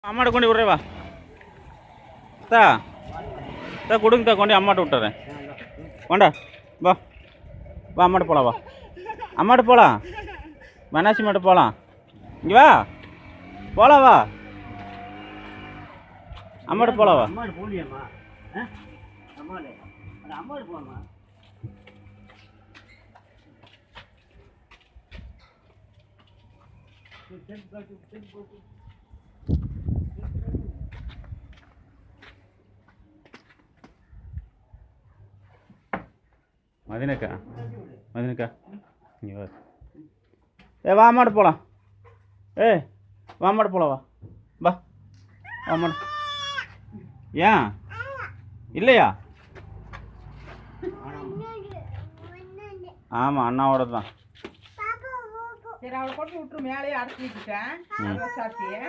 அம்மாட்ட கொண்டு விட்றே வா தா தா கொடுங்க தா கொண்டு அம்மாட்ட விட்டுறேன் கொண்டா வா வா அம்மாட்ட போகலாம் வா அம்மாட்ட போகலாம் மனாசி மாட்ட போகலாம் இங்கே வா போகலாம் வா அம்மாட்ட போகலாம் வா அம்மாட்ட போகலையாம்மா அம்மாட்ட போகலாமா மதினக்கா மதினக்கா இங்கே வா வா அம்மாட்ட போகலாம் வா அம்மாட்ட போகலாம் வா வா அம்மாட்ட ஏன் இல்லையா ஆமாம் அண்ணாவோட தான் சரி அவளை கொண்டு விட்டுரு மேலேயே அடைச்சி வச்சுட்டேன் சாப்பிட்டியே